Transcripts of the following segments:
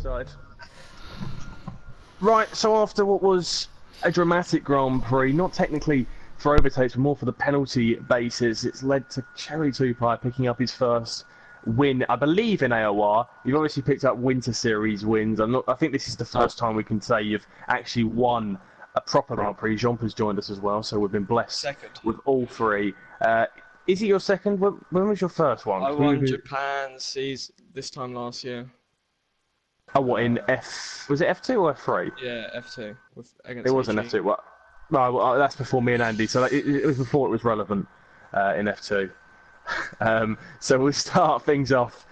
side. Right, so after what was a dramatic Grand Prix, not technically for overtakes, but more for the penalty basis, it's led to Cherry Tupai picking up his first win, I believe, in AOR. You've obviously picked up Winter Series wins. I think this is the first time we can say you've actually won a proper Grand Prix. Jean-Paul's joined us as well, so we've been blessed with all three. Is it your second? When was your first one? I won Japan this time last year. Oh, what, in F... Was it F2 or F3? Yeah, F2. It wasn't F2. What? No, that's before me and Andy, so it was before it was relevant in F2. So we'll start things off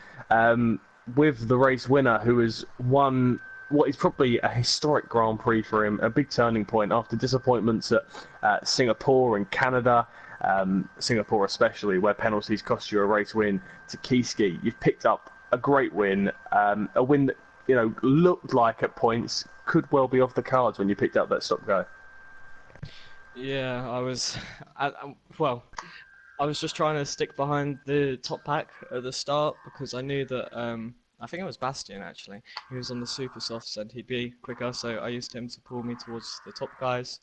with the race winner, who has won what is probably a historic Grand Prix for him, a big turning point after disappointments at Singapore and Canada, Singapore especially, where penalties cost you a race win, to Kiski. You've picked up a great win, a win that looked like at points could well be off the cards when you picked up that stop-go. Yeah, I was just trying to stick behind the top pack at the start because I knew that I think it was Bastian actually. He was on the super softs and he'd be quicker, so I used him to pull me towards the top guys.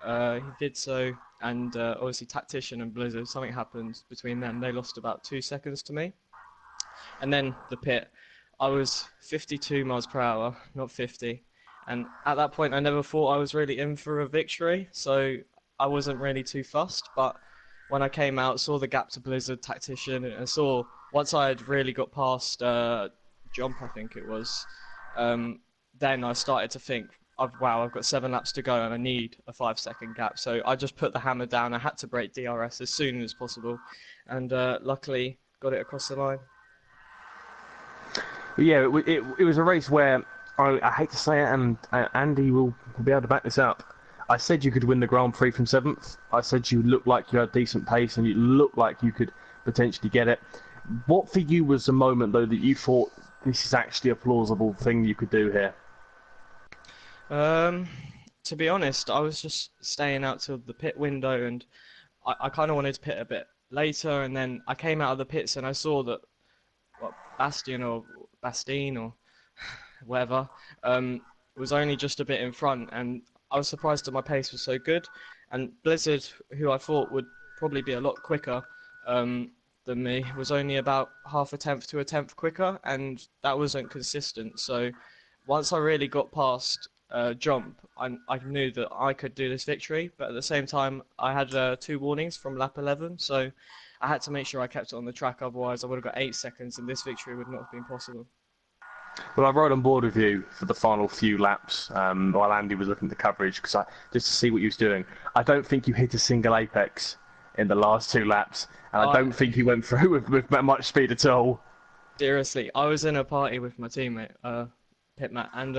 He did so, and obviously Tactician and Blizzard, something happened between them. They lost about 2 seconds to me, and then the pit. I was 52 miles per hour, not 50, and at that point I never thought I was really in for a victory, so I wasn't really too fussed. But when I came out, saw the gap to Blizzard, Tactician, and saw once I had really got past Jump, I think it was, then I started to think, wow, I've got 7 laps to go and I need a 5-second gap. So I just put the hammer down. I had to break DRS as soon as possible, and luckily got it across the line. Yeah, it was a race where, I hate to say it, and Andy will be able to back this up, I said you could win the Grand Prix from 7th. I said you looked like you had decent pace and you looked like you could potentially get it. What for you was the moment, though, that you thought this is actually a plausible thing you could do here? To be honest, I was just staying out till the pit window, and I kind of wanted to pit a bit later, and then I came out of the pits and I saw that Bastien or whatever was only just a bit in front, and I was surprised that my pace was so good. And Blizzard, who I thought would probably be a lot quicker than me, was only about half a tenth to a tenth quicker, and that wasn't consistent. So once I really got past Jump, I knew that I could do this victory, but at the same time I had 2 warnings from lap 11, so I had to make sure I kept it on the track, otherwise I would have got 8 seconds and this victory would not have been possible. Well, I rode on board with you for the final few laps while Andy was looking at the coverage, just to see what you was doing. I don't think you hit a single apex in the last 2 laps, and I don't think you went through with much speed at all. Seriously, I was in a party with my teammate, Pitmat, and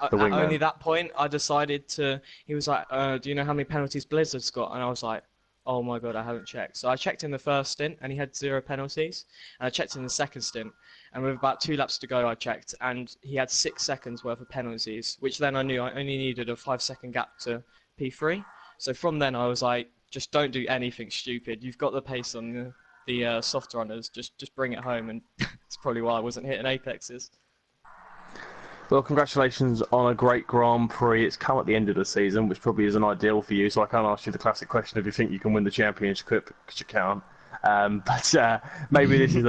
at only that point I decided to... He was like, do you know how many penalties Blizzard's got? And I was like, oh my god, I haven't checked. So I checked in the first stint and he had 0 penalties, and I checked in the second stint, and with about 2 laps to go I checked and he had 6 seconds worth of penalties, which then I knew I only needed a 5-second gap to P3. So from then I was like, just don't do anything stupid. You've got the pace on the soft runners, just bring it home, and it's probably why I wasn't hitting apexes. Well, congratulations on a great Grand Prix. It's come at the end of the season, which probably isn't ideal for you, so I can't ask you the classic question if you think you can win the championship, because you can't. But maybe this is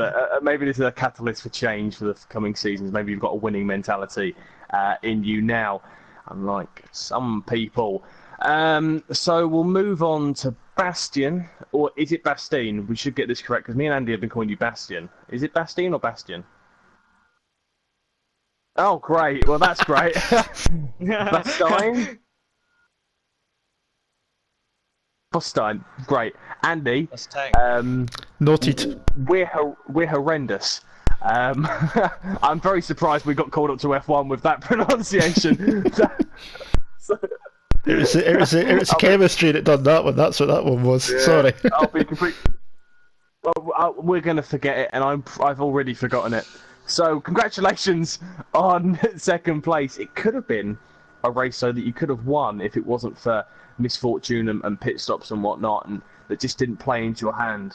a catalyst for change for the coming seasons. Maybe you've got a winning mentality in you now, unlike some people. So we'll move on to Bastian, or is it Bastien? We should get this correct, because me and Andy have been calling you Bastian. Is it Bastien or Bastian? Oh, great. Well, that's great. Bastien? Bastien. Great. Andy. Noted. We're horrendous. I'm very surprised we got called up to F1 with that pronunciation. It was chemistry that done that one. That's what that one was. Yeah. Sorry. I'll be complete. Well, we're going to forget it, and I've already forgotten it. So, congratulations on second place. It could have been a race so that you could have won if it wasn't for misfortune and pit stops and whatnot, and that just didn't play into your hand.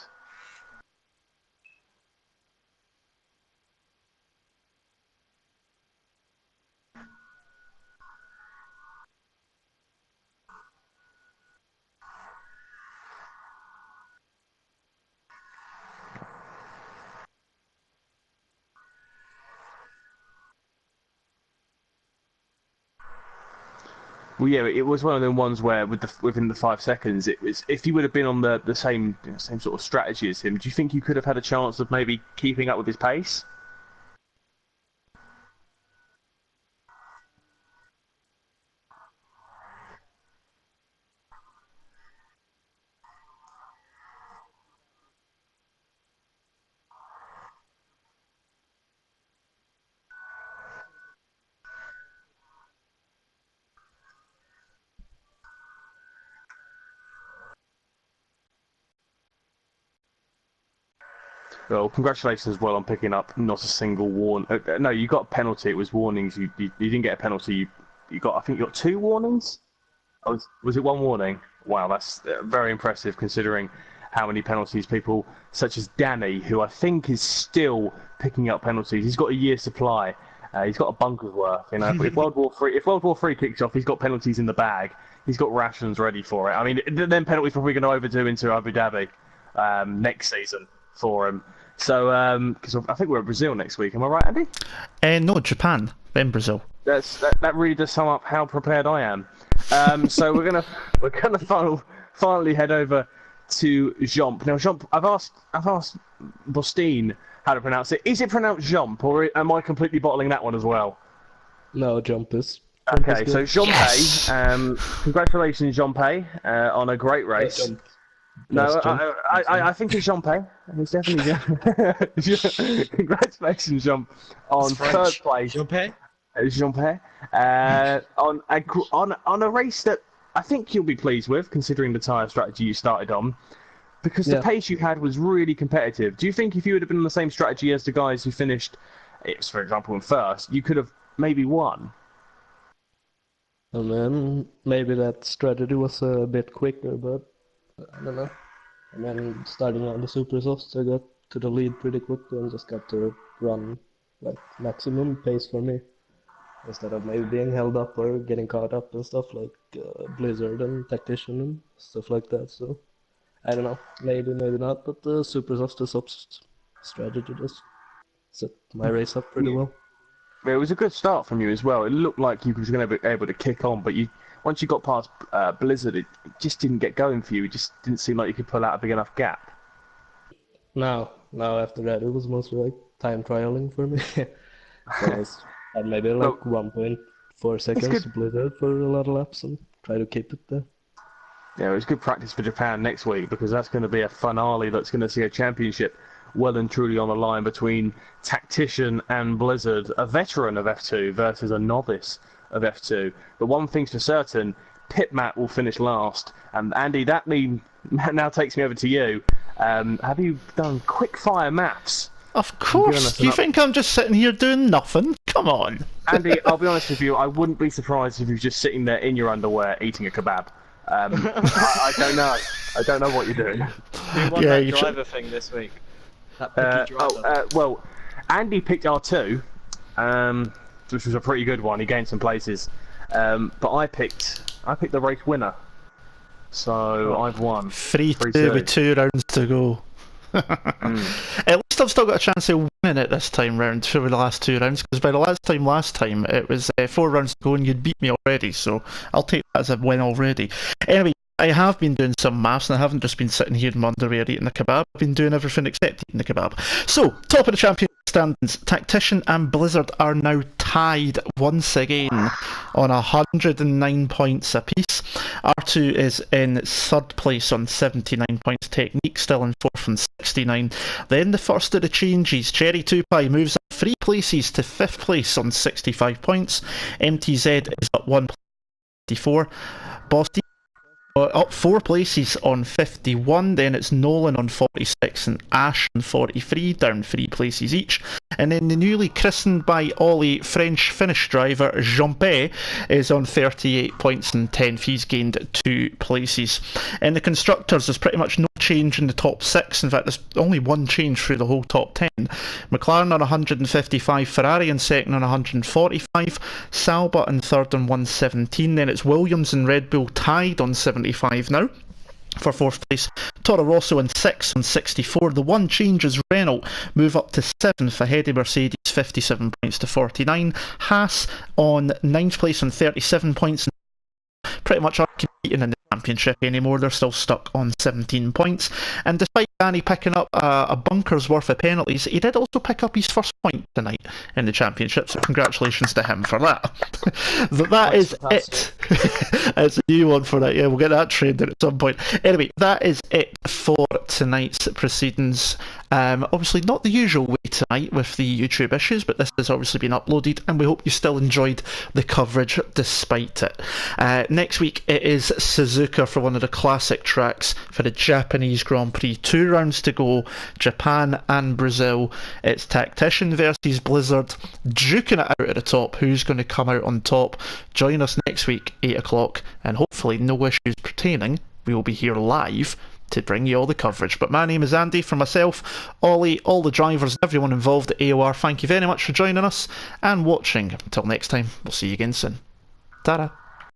Well, yeah, it was one of them ones where within the 5 seconds, it was if you would have been on the same same sort of strategy as him, do you think you could have had a chance of maybe keeping up with his pace? Well, congratulations as well on picking up not a single warn. No, you got a penalty. It was warnings. You didn't get a penalty. You got, I think you got 2 warnings. Was it 1 warning? Wow, that's very impressive considering how many penalties people such as Danny, who I think is still picking up penalties. He's got a year's supply. He's got a bunker's worth. You know, if World War Three kicks off, he's got penalties in the bag. He's got rations ready for it. I mean, then penalties probably going to overdo into Abu Dhabi next season for him. So, because I think we're at Brazil next week. Am I right, Andy? No, Japan, then Brazil. That really does sum up how prepared I am. So we're gonna finally head over to Jump. Now, Jump, I've asked Bostine how to pronounce it. Is it pronounced Jump, or am I completely bottling that one as well? No, Jump is. Okay, so Jumpe, yes. Congratulations, Jumpe, on a great race. No, I think it's Jumpe. It's definitely Jumpe. Congratulations, Jump, on third place. Jumpe? Jumpe. On a race that I think you'll be pleased with, considering the tyre strategy you started on, because the pace you had was really competitive. Do you think if you would have been on the same strategy as the guys who finished, for example, in first, you could have maybe won? And then maybe that strategy was a bit quicker, but I don't know. And then starting on the super softs, I got to the lead pretty quickly and just got to run like maximum pace for me, instead of maybe being held up or getting caught up and stuff like Blizzard and Tactician and stuff like that. So I don't know, maybe not, but the super softs strategy just set my race up pretty well. It was a good start from you as well. It looked like you was going to be able to kick on, but once you got past Blizzard, it just didn't get going for you. It just didn't seem like you could pull out a big enough gap. No, after that, it was mostly like time trialing for me. So I had maybe like 1.4 seconds to Blizzard for a lot of laps and try to keep it there. Yeah, it was good practice for Japan next week, because that's going to be a finale that's going to see a championship well and truly on the line between Tactician and Blizzard, a veteran of F2 versus a novice of F2. But one thing's for certain, Pitmat will finish last. And Andy, that now takes me over to you. Have you done quick fire maths? Of course. You think I'm just sitting here doing nothing? Come on. Andy, I'll be honest with you, I wouldn't be surprised if you were just sitting there in your underwear eating a kebab. I don't know. I don't know what you're doing. Who won that driver thing this week? That picky driver. Well, Andy picked R2, which was a pretty good one. He gained some places. But I picked the race winner. So I've won. 3-2 with 2 rounds to go. At least I've still got a chance of winning it this time round for the last 2 rounds, because by the last time it was 4 rounds to go and you'd beat me already, so I'll take that as a win already. Anyway, I have been doing some maths, and I haven't just been sitting here in my underwear eating a kebab. I've been doing everything except eating the kebab. So, top of the championship standings, Tactician and Blizzard are now tied once again on 109 points apiece. R2 is in 3rd place on 79 points. Technique still in 4th on 69. Then the first of the changes, Cherry 2 Pie moves up 3 places to 5th place on 65 points. MTZ is up 1 place, 54. Boston up 4 places on 51, then it's Nolan on 46 and Ash on 43, down 3 places each. And then the newly christened by Ollie French Finnish driver Jumpe is on 38 points and 10. He's gained 2 places. In the constructors, there's pretty much no change in the top 6. In fact, there's only 1 change through the whole top 10. McLaren on 155, Ferrari in 2nd on 145, Sauber in 3rd on 117. Then it's Williams and Red Bull tied on 75 now for 4th place. Toro Rosso in 6th on 64. The one change is Renault move up to 7th ahead of Mercedes, 57 points to 49. Haas on 9th place on 37 points. pretty much aren't competing in the championship anymore. They're still stuck on 17 points. And despite Danny picking up a bunker's worth of penalties, he did also pick up his first point tonight in the championship, so congratulations to him for that. That is it. It's a new one for that. Yeah, we'll get that trained in at some point. Anyway, that is it for tonight's proceedings. Obviously not the usual way tonight with the YouTube issues, but this has obviously been uploaded, and we hope you still enjoyed the coverage despite it. Next week it is Suzuka for one of the classic tracks for the Japanese Grand Prix. 2 rounds to go, Japan and Brazil. It's Tactician versus Blizzard, duking it out at the top. Who's going to come out on top? Join us next week, 8 o'clock, and hopefully no issues pertaining. We will be here live to bring you all the coverage. But my name is Andy. For myself, Ollie, all the drivers, everyone involved at AOR, thank you very much for joining us and watching. Until next time, we'll see you again soon. Ta-da.